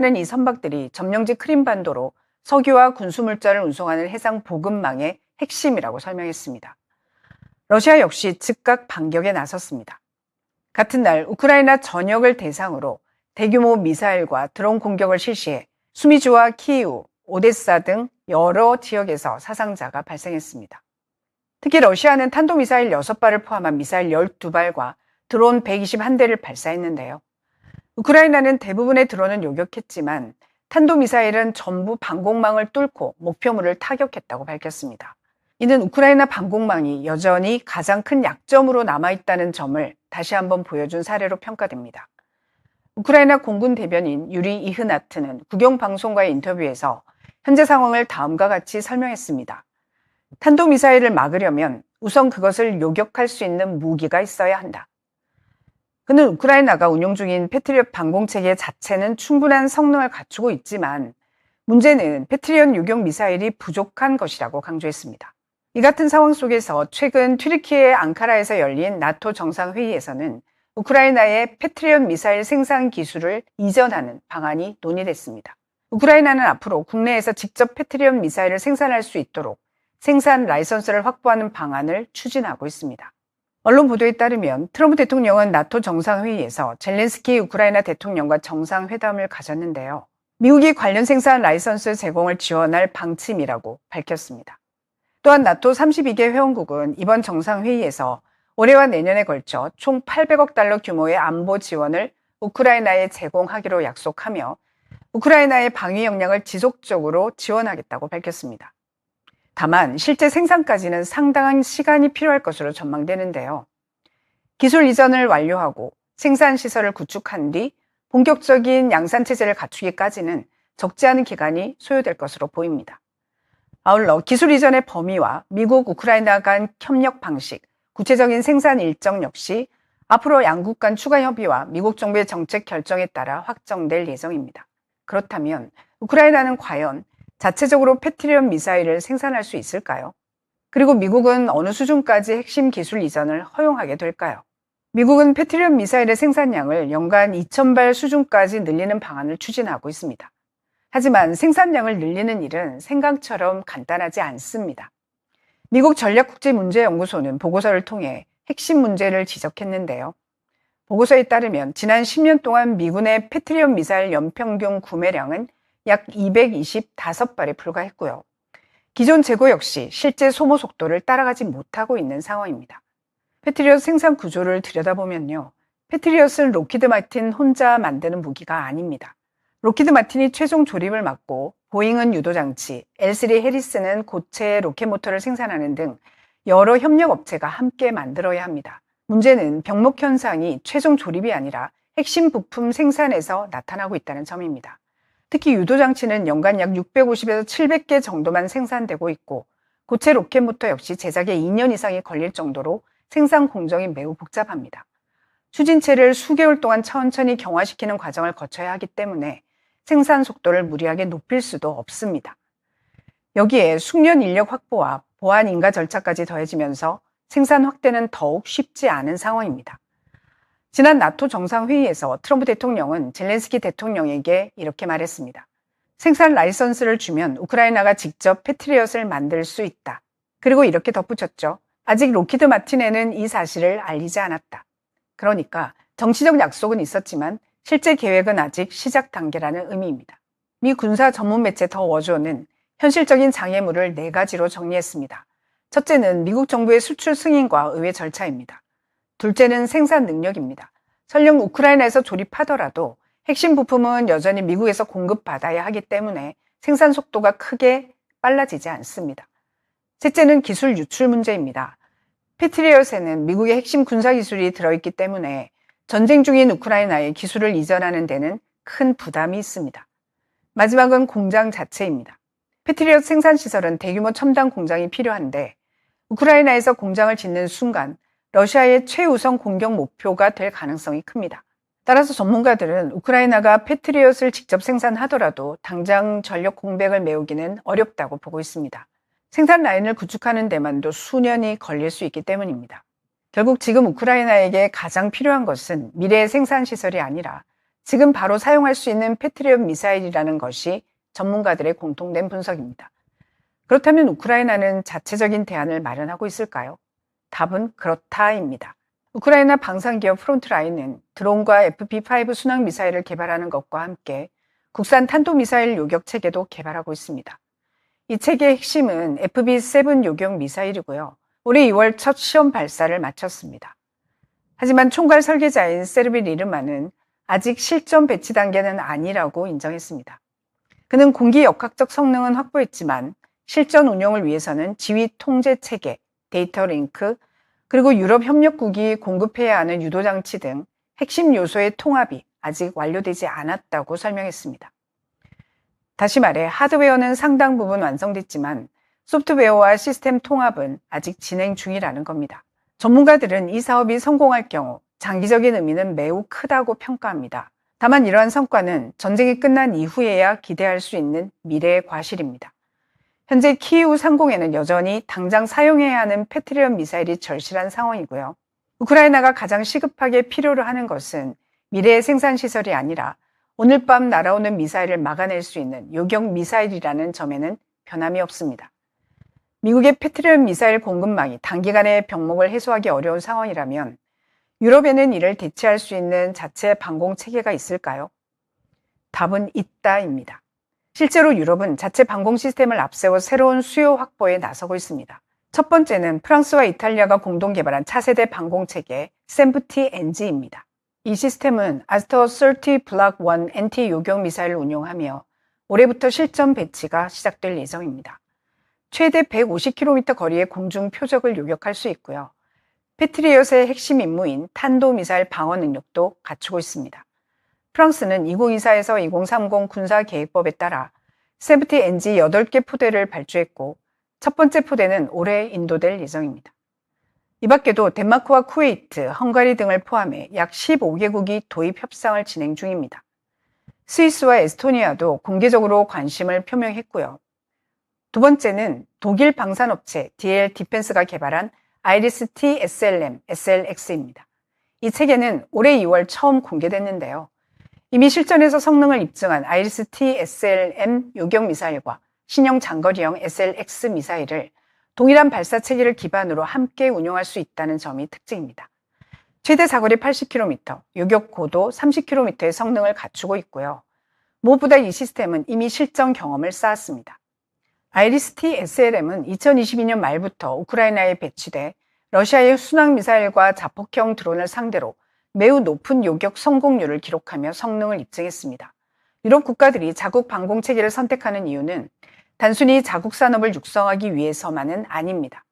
하는 이 선박들이 점령지 크림반도로 석유와 군수물자를 운송하는 해상 보급망의 핵심이라고 설명했습니다. 러시아 역시 즉각 반격에 나섰습니다. 같은 날 우크라이나 전역을 대상으로 대규모 미사일과 드론 공격을 실시해 수미주와 키이우, 오데사 등 여러 지역에서 사상자가 발생했습니다. 특히 러시아는 탄도미사일 6발을 포함한 미사일 12발과 드론 121대를 발사했는데요. 우크라이나는 대부분의 드론은 요격했지만 탄도미사일은 전부 방공망을 뚫고 목표물을 타격했다고 밝혔습니다. 이는 우크라이나 방공망이 여전히 가장 큰 약점으로 남아있다는 점을 다시 한번 보여준 사례로 평가됩니다. 우크라이나 공군 대변인 유리 이흐나트는 국영방송과의 인터뷰에서 현재 상황을 다음과 같이 설명했습니다. 탄도미사일을 막으려면 우선 그것을 요격할 수 있는 무기가 있어야 한다. 그는 우크라이나가 운용 중인 패트리엇 방공체계 자체는 충분한 성능을 갖추고 있지만 문제는 패트리엇 요격 미사일이 부족한 것이라고 강조했습니다. 이 같은 상황 속에서 최근 튀르키예 앙카라에서 열린 나토 정상회의에서는 우크라이나의 패트리엇 미사일 생산 기술을 이전하는 방안이 논의됐습니다. 우크라이나는 앞으로 국내에서 직접 패트리엇 미사일을 생산할 수 있도록 생산 라이선스를 확보하는 방안을 추진하고 있습니다. 언론 보도에 따르면 트럼프 대통령은 나토 정상회의에서 젤렌스키 우크라이나 대통령과 정상회담을 가졌는데요. 미국이 관련 생산 라이선스 제공을 지원할 방침이라고 밝혔습니다. 또한 나토 32개 회원국은 이번 정상회의에서 올해와 내년에 걸쳐 총 800억 달러 규모의 안보 지원을 우크라이나에 제공하기로 약속하며 우크라이나의 방위 역량을 지속적으로 지원하겠다고 밝혔습니다. 다만 실제 생산까지는 상당한 시간이 필요할 것으로 전망되는데요. 기술 이전을 완료하고 생산 시설을 구축한 뒤 본격적인 양산 체제를 갖추기까지는 적지 않은 기간이 소요될 것으로 보입니다. 아울러 기술 이전의 범위와 미국, 우크라이나 간 협력 방식, 구체적인 생산 일정 역시 앞으로 양국 간 추가 협의와 미국 정부의 정책 결정에 따라 확정될 예정입니다. 그렇다면 우크라이나는 과연 자체적으로 패트리엇 미사일을 생산할 수 있을까요? 그리고 미국은 어느 수준까지 핵심 기술 이전을 허용하게 될까요? 미국은 패트리엇 미사일의 생산량을 연간 2,000발 수준까지 늘리는 방안을 추진하고 있습니다. 하지만 생산량을 늘리는 일은 생각처럼 간단하지 않습니다. 미국 전략국제문제연구소는 보고서를 통해 핵심 문제를 지적했는데요. 보고서에 따르면 지난 10년 동안 미군의 패트리엇 미사일 연평균 구매량은 약 225발에 불과했고요. 기존 재고 역시 실제 소모 속도를 따라가지 못하고 있는 상황입니다. 패트리엇 생산 구조를 들여다보면요. 패트리엇은 록히드 마틴 혼자 만드는 무기가 아닙니다. 록히드 마틴이 최종 조립을 맡고 보잉은 유도장치, L3 해리스는 고체 로켓 모터를 생산하는 등 여러 협력 업체가 함께 만들어야 합니다. 문제는 병목 현상이 최종 조립이 아니라 핵심 부품 생산에서 나타나고 있다는 점입니다. 특히 유도장치는 연간 약 650에서 700개 정도만 생산되고 있고 고체 로켓 모터 역시 제작에 2년 이상이 걸릴 정도로 생산 공정이 매우 복잡합니다. 추진체를 수개월 동안 천천히 경화시키는 과정을 거쳐야 하기 때문에 생산 속도를 무리하게 높일 수도 없습니다. 여기에 숙련 인력 확보와 보안 인가 절차까지 더해지면서 생산 확대는 더욱 쉽지 않은 상황입니다. 지난 나토 정상회의에서 트럼프 대통령은 젤렌스키 대통령에게 이렇게 말했습니다. 생산 라이선스를 주면 우크라이나가 직접 패트리엇을 만들 수 있다. 그리고 이렇게 덧붙였죠. 아직 록히드 마틴에는 이 사실을 알리지 않았다. 그러니까 정치적 약속은 있었지만 실제 계획은 아직 시작 단계라는 의미입니다. 미 군사 전문 매체 더 워조는 현실적인 장애물을 4가지로 정리했습니다. 첫째는 미국 정부의 수출 승인과 의회 절차입니다. 둘째는 생산 능력입니다. 설령 우크라이나에서 조립하더라도 핵심 부품은 여전히 미국에서 공급받아야 하기 때문에 생산 속도가 크게 빨라지지 않습니다. 셋째는 기술 유출 문제입니다. 패트리엇에는 미국의 핵심 군사 기술이 들어있기 때문에 전쟁 중인 우크라이나에 기술을 이전하는 데는 큰 부담이 있습니다. 마지막은 공장 자체입니다. 패트리엇 생산 시설은 대규모 첨단 공장이 필요한데 우크라이나에서 공장을 짓는 순간 러시아의 최우선 공격 목표가 될 가능성이 큽니다. 따라서 전문가들은 우크라이나가 패트리엇을 직접 생산하더라도 당장 전력 공백을 메우기는 어렵다고 보고 있습니다. 생산 라인을 구축하는 데만도 수년이 걸릴 수 있기 때문입니다. 결국 지금 우크라이나에게 가장 필요한 것은 미래의 생산 시설이 아니라 지금 바로 사용할 수 있는 패트리엇 미사일이라는 것이 전문가들의 공통된 분석입니다. 그렇다면 우크라이나는 자체적인 대안을 마련하고 있을까요? 답은 그렇다입니다. 우크라이나 방산기업 프론트라인은 드론과 FP5 순항 미사일을 개발하는 것과 함께 국산 탄도미사일 요격 체계도 개발하고 있습니다. 이 체계의 핵심은 FB7 요격 미사일이고요. 올해 2월 첫 시험 발사를 마쳤습니다. 하지만 총괄 설계자인 세르비 리르만은 아직 실전 배치 단계는 아니라고 인정했습니다. 그는 공기 역학적 성능은 확보했지만 실전 운용을 위해서는 지휘 통제 체계, 데이터 링크, 그리고 유럽 협력국이 공급해야 하는 유도장치 등 핵심 요소의 통합이 아직 완료되지 않았다고 설명했습니다. 다시 말해 하드웨어는 상당 부분 완성됐지만 소프트웨어와 시스템 통합은 아직 진행 중이라는 겁니다. 전문가들은 이 사업이 성공할 경우 장기적인 의미는 매우 크다고 평가합니다. 다만 이러한 성과는 전쟁이 끝난 이후에야 기대할 수 있는 미래의 과실입니다. 현재 키이우 상공에는 여전히 당장 사용해야 하는 패트리엇 미사일이 절실한 상황이고요. 우크라이나가 가장 시급하게 필요로 하는 것은 미래의 생산시설이 아니라 오늘 밤 날아오는 미사일을 막아낼 수 있는 요격 미사일이라는 점에는 변함이 없습니다. 미국의 패트리엇 미사일 공급망이 단기간에 병목을 해소하기 어려운 상황이라면 유럽에는 이를 대체할 수 있는 자체 방공 체계가 있을까요? 답은 있다입니다. 실제로 유럽은 자체 방공 시스템을 앞세워 새로운 수요 확보에 나서고 있습니다. 첫 번째는 프랑스와 이탈리아가 공동 개발한 차세대 방공 체계 샘프티 NG입니다. 이 시스템은 아스터 30 블락 1 NT 요격 미사일을 운용하며 올해부터 실전 배치가 시작될 예정입니다. 최대 150km 거리의 공중 표적을 요격할 수 있고요. 패트리엇의 핵심 임무인 탄도미사일 방어 능력도 갖추고 있습니다. 프랑스는 2024에서 2030 군사계획법에 따라 샘프티 NG 8개 포대를 발주했고 첫 번째 포대는 올해 인도될 예정입니다. 이 밖에도 덴마크와 쿠웨이트, 헝가리 등을 포함해 약 15개국이 도입 협상을 진행 중입니다. 스위스와 에스토니아도 공개적으로 관심을 표명했고요. 두 번째는 독일 방산업체 DL 디펜스가 개발한 아이리스-T SLM, SLX입니다. 이 체계는 올해 2월 처음 공개됐는데요. 이미 실전에서 성능을 입증한 아이리스-T SLM 요격 미사일과 신형 장거리형 SLX 미사일을 동일한 발사 체계를 기반으로 함께 운용할 수 있다는 점이 특징입니다. 최대 사거리 80km, 요격 고도 30km의 성능을 갖추고 있고요. 무엇보다 이 시스템은 이미 실전 경험을 쌓았습니다. 아이리스-T SLM은 2022년 말부터 우크라이나에 배치돼 러시아의 순항 미사일과 자폭형 드론을 상대로 매우 높은 요격 성공률을 기록하며 성능을 입증했습니다. 유럽 국가들이 자국 방공 체계를 선택하는 이유는 단순히 자국 산업을 육성하기 위해서만은 아닙니다.